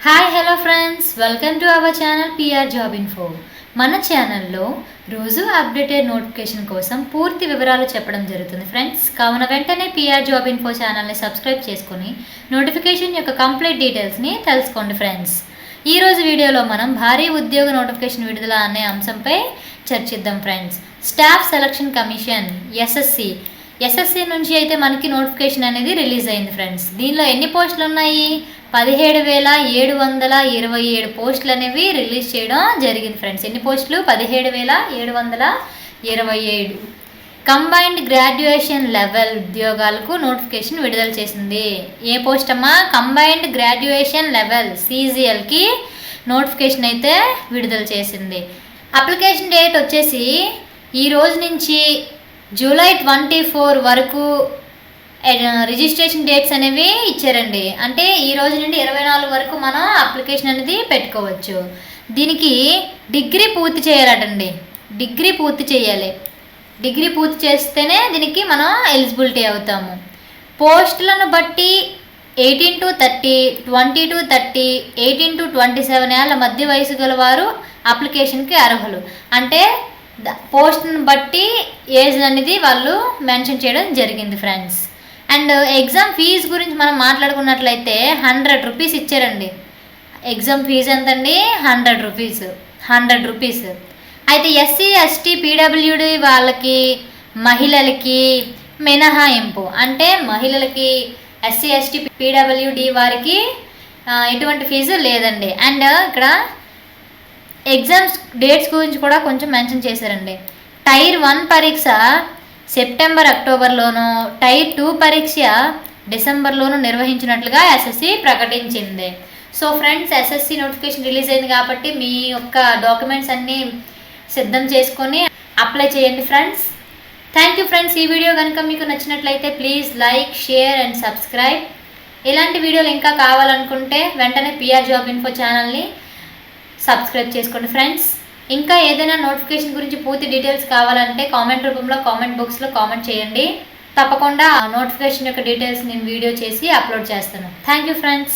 Hi hello friends, welcome to our channel PR job info. మన ఛానల్లో రోజు updated notification కోసం పూర్తి వివరాలు చెప్పడం జరుగుతుంది ఫ్రెండ్స్. కావున వెంటనే పిఆర్ జాబ్ ఇన్ఫో ఛానల్ని సబ్స్క్రైబ్ చేసుకొని నోటిఫికేషన్ యొక్క కంప్లీట్ డీటెయిల్స్ని తెలుసుకోండి ఫ్రెండ్స్. ఈరోజు వీడియోలో మనం భారీ ఉద్యోగ నోటిఫికేషన్ విడుదల అనే అంశంపై చర్చిద్దాం friends. Staff selection commission SSC నుంచి అయితే మనకి నోటిఫికేషన్ అనేది రిలీజ్ అయింది ఫ్రెండ్స్. దీనిలో ఎన్ని పోస్టులు ఉన్నాయి? 17,727 పోస్టులు అనేవి రిలీజ్ చేయడం జరిగింది ఫ్రెండ్స్. ఎన్ని పోస్టులు? 17,727 కంబైన్డ్ గ్రాడ్యుయేషన్ లెవెల్ ఉద్యోగాలకు నోటిఫికేషన్ విడుదల చేసింది. ఏ పోస్ట్ అమ్మా? కంబైన్డ్ గ్రాడ్యుయేషన్ లెవెల్ CGLకి నోటిఫికేషన్ అయితే విడుదల చేసింది. అప్లికేషన్ డేట్ వచ్చేసి ఈ రోజు నుంచి జూలై 24 వరకు రిజిస్ట్రేషన్ డేట్స్ అనేవి ఇచ్చారండి. అంటే ఈ రోజు నుండి 24 వరకు మనం అప్లికేషన్ అనేది పెట్టుకోవచ్చు. దీనికి డిగ్రీ పూర్తి చేయాలటండి. డిగ్రీ పూర్తి చేయాలి. డిగ్రీ పూర్తి చేస్తేనే దీనికి మనం ఎలిజిబిలిటీ అవుతాము. పోస్టులను బట్టి 18 to 30, 20 to 30, 18 to 27 ఏళ్ళ మధ్య వయసు గల వారు అప్లికేషన్కి అర్హులు. అంటే పోస్ట్ని బట్టి ఏజ్ అనేది వాళ్ళు మెన్షన్ చేయడం జరిగింది ఫ్రెండ్స్. అండ్ ఎగ్జామ్ ఫీజు గురించి మనం మాట్లాడుకున్నట్లయితే 100 రూపీస్ ఇచ్చారండి. ఎగ్జామ్ ఫీజు ఎంతండి? 100 రూపీస్. అయితే SC, ST, PWD వాళ్ళకి, మహిళలకి మినహాయింపు. అంటే మహిళలకి, SC, ST, PWD వారికి ఎటువంటి ఫీజు లేదండి. అండ్ ఇక్కడ ఎగ్జామ్స్ డేట్స్ గురించి కూడా కొంచెం మెన్షన్ చేశారండి. టైర్ 1 పరీక్ష సెప్టెంబర్, అక్టోబర్లోనూ, టైర్ 2 పరీక్ష డిసెంబర్లోనూ నిర్వహించినట్లుగా SSC ప్రకటించింది. So friends, SSC notification release అయింది కాబట్టి మీ యొక్క డాక్యుమెంట్స్ అన్నీ సిద్ధం చేసుకొని అప్లై చేయండి ఫ్రెండ్స్. Thank you friends. ఈ వీడియో కనుక మీకు నచ్చినట్లయితే please like, share and subscribe. ఇలాంటి వీడియోలు ఇంకా కావాలనుకుంటే వెంటనే పిఆర్ జాబ్ ఇన్ఫో ఛానల్ని సబ్స్క్రైబ్ చేసుకోండి ఫ్రెండ్స్. ఇంకా ఏదైనా నోటిఫికేషన్ గురించి పూర్తి డీటెయిల్స్ కావాలంటే కామెంట్ రూపంలో కామెంట్ బాక్స్లో కామెంట్ చేయండి. తప్పకుండా నోటిఫికేషన్ యొక్క డీటెయిల్స్ నేను వీడియో చేసి అప్లోడ్ చేస్తాను. Thank you friends.